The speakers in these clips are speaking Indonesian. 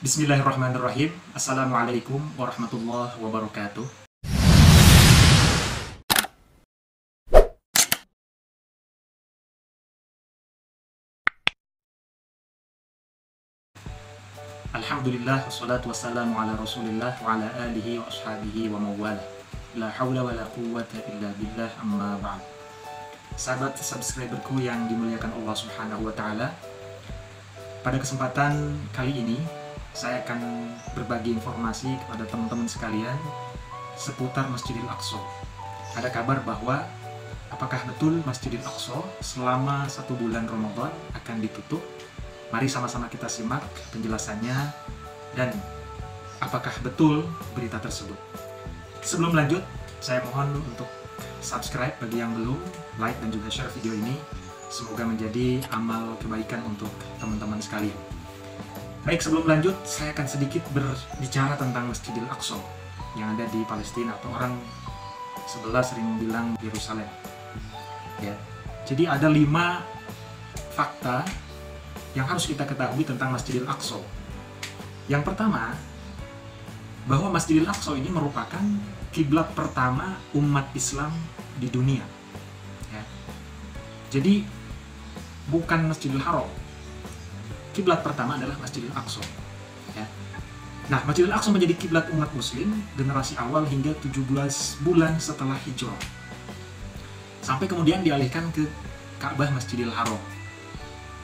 Bismillahirrahmanirrahim. Assalamualaikum warahmatullahi wabarakatuh. Alhamdulillah, wassalatu wassalamu ala rasulillah wa ala alihi wa ashabihi wa mawala. La hawla wa la quwwata illa billah, amma ba'd. Sahabat subscriberku yang dimuliakan Allah subhanahu wa ta'ala, pada kesempatan kali ini saya akan berbagi informasi kepada teman-teman sekalian seputar Masjidil Aqsa. Ada kabar bahwa apakah betul Masjidil Aqsa selama 1 bulan Ramadan akan ditutup? Mari sama-sama kita simak penjelasannya dan apakah betul berita tersebut. Sebelum lanjut, saya mohon untuk subscribe bagi yang belum, like dan juga share video ini. Semoga menjadi amal kebaikan untuk teman-teman sekalian. Baik, sebelum lanjut, saya akan sedikit berbicara tentang Masjidil Aqsa yang ada di Palestina, atau orang sebelah sering bilang Yerusalem. Ya. Jadi ada 5 fakta yang harus kita ketahui tentang Masjidil Aqsa. Yang pertama, bahwa Masjidil Aqsa ini merupakan kiblat pertama umat Islam di dunia. Ya. Jadi bukan Masjidil Haram. Kiblat pertama adalah Masjidil Aqsa. Ya. Nah, Masjidil Aqsa menjadi kiblat umat Muslim generasi awal hingga 17 bulan setelah hijrah. Sampai kemudian dialihkan ke Ka'bah Masjidil Haram.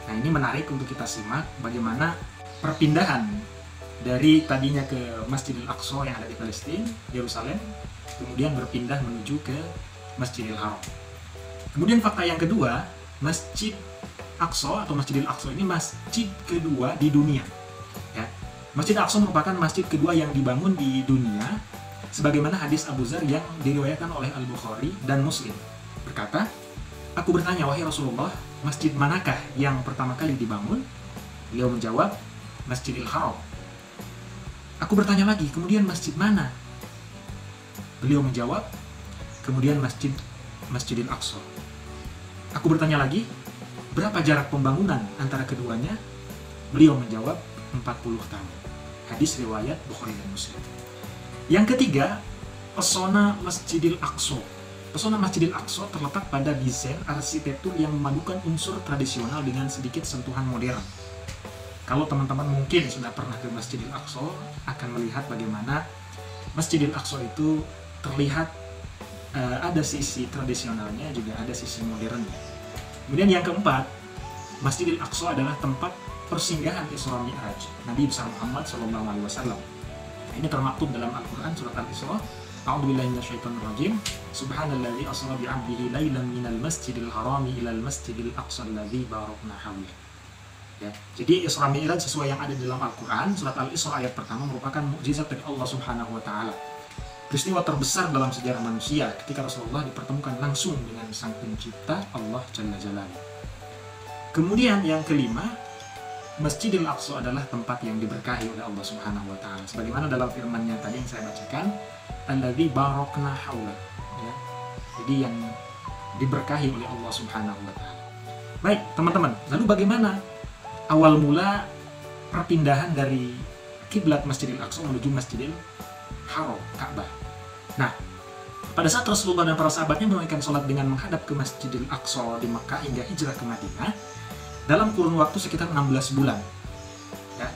Nah, ini menarik untuk kita simak bagaimana perpindahan dari tadinya ke Masjidil Aqsa yang ada di Palestina, Yerusalem, kemudian berpindah menuju ke Masjidil Haram. Kemudian fakta yang kedua, Masjid Aqsa atau Masjidil Aqsa ini masjid kedua di dunia. Ya. Masjid Aqsa merupakan masjid kedua yang dibangun di dunia, sebagaimana hadis Abu Dzar yang diriwayatkan oleh Al-Bukhari dan Muslim. Berkata, "Aku bertanya, wahai Rasulullah, masjid manakah yang pertama kali dibangun?" Beliau menjawab, Masjidil Haram. Aku bertanya lagi, kemudian masjid mana? Beliau menjawab, kemudian Masjidil Aqsa. Aku bertanya lagi, berapa jarak pembangunan antara keduanya? Beliau menjawab, 40 tahun. Hadis riwayat Bukhari dan Muslim. Yang ketiga, pesona Masjidil Aqsa. Pesona Masjidil Aqsa terletak pada desain arsitektur yang memadukan unsur tradisional dengan sedikit sentuhan modern. Kalau teman-teman mungkin sudah pernah ke Masjidil Aqsa, akan melihat bagaimana Masjidil Aqsa itu terlihat ada sisi tradisionalnya, juga ada sisi modernnya. Kemudian yang keempat, Masjidil Aqsa adalah tempat persinggahan Isra Mi'raj Nabi besar Muhammad SAW. Ini termaktub dalam Al-Quran surat Al-Isra. A'udzubillahi minasyaitonirrajim. Subhanalladzi asra bi'abdihi lailan minal masjidil harami ilal masjidil aqsa alladzi barakna hawlahu. Ya, jadi Isra Mi'raj sesuai yang ada di dalam Al-Quran, surat Al-Isra ayat pertama merupakan mukjizat dari Allah Subhanahu wa Ta'ala. Peristiwa terbesar dalam sejarah manusia ketika Rasulullah dipertemukan langsung dengan Sang Pencipta Allah Jalla Jalaluhu. Kemudian yang kelima, Masjidil Aqsa adalah tempat yang diberkahi oleh Allah Subhanahu wa Ta'ala. Sebagaimana dalam firman-Nya tadi yang saya bacakan, alladzi barakna hawlahu. Ya. Jadi yang diberkahi oleh Allah Subhanahu wa Ta'ala. Baik, teman-teman, lalu bagaimana awal mula perpindahan dari kiblat Masjidil Aqsa menuju Masjidil Haram, Ka'bah? Nah, pada saat Rasulullah dan para sahabatnya menunaikan sholat dengan menghadap ke Masjidil Aqsa di Mekah hingga hijrah ke Madinah, dalam kurun waktu sekitar 16 bulan, ya,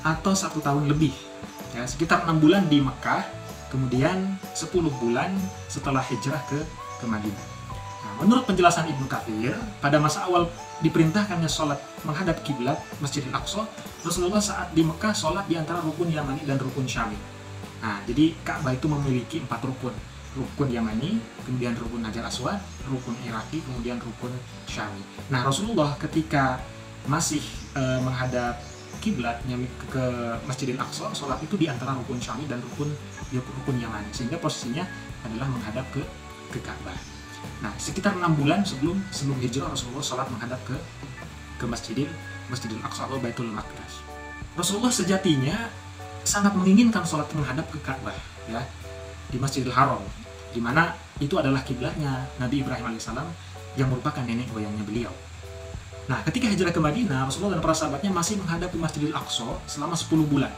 atau 1 tahun lebih, ya, sekitar 6 bulan di Mekah, kemudian 10 bulan setelah hijrah ke Madinah. Nah, menurut penjelasan Ibnu Katsir, pada masa awal diperintahkannya sholat menghadap kiblat Masjidil Aqsa, Rasulullah saat di Mekah sholat di antara rukun Yamani dan rukun Syami. Nah, jadi Ka'bah itu memiliki 4 rukun. Rukun Yamani, kemudian rukun Hajar Aswad, rukun Iraqi, kemudian rukun Syami. Nah, Rasulullah ketika masih menghadap kiblatnya ke Masjidil Aqsa, sholat itu di antara rukun Syami dan rukun Yamani, sehingga posisinya adalah menghadap ke Ka'bah. Nah, sekitar 6 bulan sebelum hijrah, Rasulullah sholat menghadap ke Masjidil Aqsa atau Baitul Maqdis. Rasulullah sejatinya sangat menginginkan sholat menghadap ke Ka'bah, ya, di Masjidil Haram, di mana itu adalah kiblatnya Nabi Ibrahim alaihissalam yang merupakan nenek moyangnya beliau. Nah, ketika hijrah ke Madinah, Rasulullah dan para sahabatnya masih menghadap ke Masjidil Aqsa selama 10 bulan.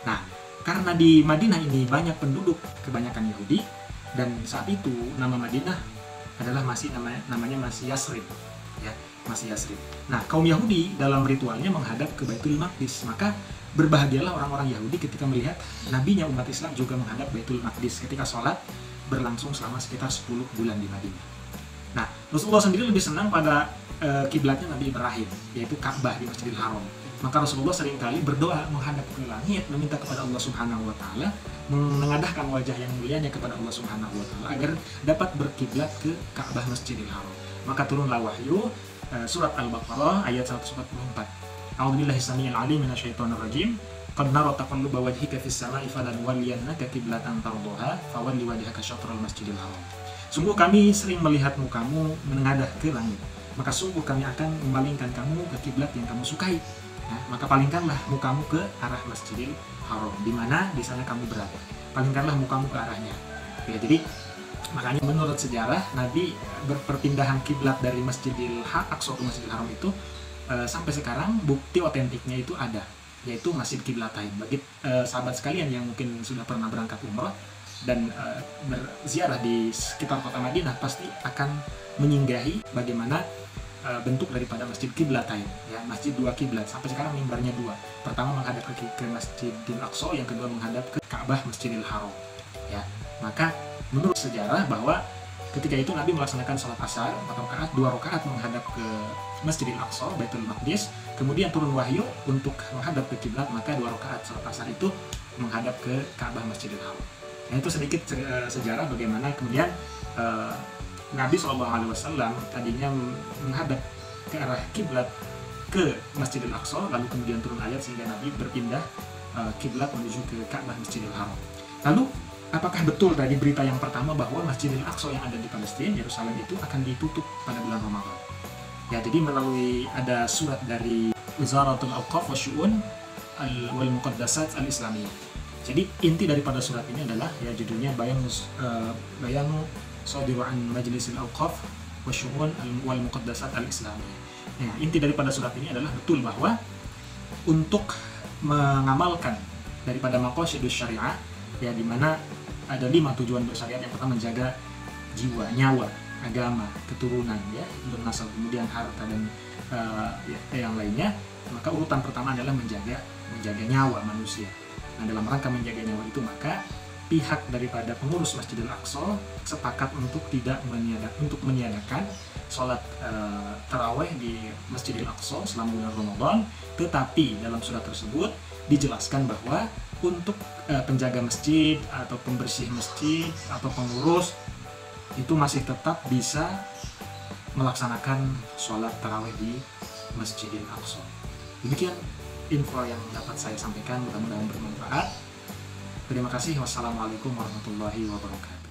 Nah, karena di Madinah ini banyak penduduk, kebanyakan Yahudi, dan saat itu nama Madinah adalah namanya masih Yasrib, ya, masih Yasrib. Nah, kaum Yahudi dalam ritualnya menghadap ke Baitul Maqdis, maka berbahagialah orang-orang Yahudi ketika melihat nabinya umat Islam juga menghadap Baitul Maqdis ketika sholat berlangsung selama sekitar 10 bulan di Madinah. Nah, Rasulullah sendiri lebih senang pada kiblatnya Nabi Ibrahim, yaitu Ka'bah di Masjidil Haram. Maka Rasulullah seringkali berdoa menghadap ke langit, meminta kepada Allah Subhanahu wa taala, mengadahkan wajah yang mulianya kepada Allah Subhanahu wa taala agar dapat berkiblat ke Ka'bah Masjidil Haram. Maka turunlah wahyu surat Al-Baqarah ayat 144. A'udzubillahi samii'il 'aliim minasyaitonir rajiim. Qad nara taqalluba wajhika fis samaa'i falanwalliyannaka qiblatan tardhaha fawalli wajhaka syatral masjidil haram. Sungguh kami sering melihat mukamu menengadah ke langit, maka sungguh kami akan memalingkan kamu ke kiblat yang kamu sukai. Nah, maka palingkanlah mukamu ke arah Masjidil Haram, di mana di sana kamu berada. Palingkanlah mukamu ke arahnya. Ya, jadi makanya menurut sejarah Nabi berpindahan kiblat dari Masjidil Aqsa ke Masjidil Haram itu sampai sekarang bukti otentiknya itu ada, yaitu Masjid Qiblatain. Bagi sahabat sekalian yang mungkin sudah pernah berangkat umrah dan berziarah di sekitar kota Madinah pasti akan menyinggahi bagaimana bentuk daripada Masjid Qiblatain, ya, masjid dua kiblat. Sampai sekarang mimbarnya dua. Pertama menghadap ke Masjidil Aqsa, yang kedua menghadap ke Ka'bah Masjidil Haram. Ya, maka menurut sejarah bahwa ketika itu Nabi melaksanakan salat asar 4 rakaat, 2 rakaat menghadap ke Masjidil Aqsa, Baitul Maqdis, kemudian turun wahyu untuk menghadap ke kiblat, maka 2 rakaat salat asar itu menghadap ke Ka'bah Masjidil Haram. Nah, itu sedikit sejarah bagaimana kemudian Nabi SAW tadinya menghadap ke arah kiblat ke Masjidil Aqsa, lalu kemudian turun ayat sehingga Nabi berpindah kiblat menuju ke Ka'bah Masjidil Haram. Lalu, apakah betul dari berita yang pertama bahwa Masjidil Aqsa yang ada di Palestina, Yerusalem itu akan ditutup pada bulan Ramadan? Ya, jadi melalui ada surat dari Wizaratul Awqaf wa Syu'un wal Muqaddasat al-Islamiyah. Jadi inti daripada surat ini adalah, ya, judulnya Bayanu Shadiru an Majlisil Awqaf wa Syu'un wal Muqaddasat al-Islamiyah. Nah, inti daripada surat ini adalah betul bahwa untuk mengamalkan daripada maqasidus syariah, ya, di mana ada 5 tujuan bersyariat. Yang pertama menjaga jiwa, nyawa, agama, keturunan, ya, bernasab, kemudian harta dan yang lainnya. Maka urutan pertama adalah menjaga nyawa manusia. Nah, dalam rangka menjaga nyawa itu, maka pihak daripada pengurus Masjidil Aqsa sepakat untuk meniadakan sholat taraweh di Masjidil Aqsa selama bulan Ramadan. Tetapi dalam surat tersebut dijelaskan bahwa untuk penjaga masjid atau pembersih masjid atau pengurus itu masih tetap bisa melaksanakan sholat taraweh di Masjidil Aqsa. Demikian info yang dapat saya sampaikan, mudah-mudahan bermanfaat. Terima kasih. Wassalamualaikum warahmatullahi wabarakatuh.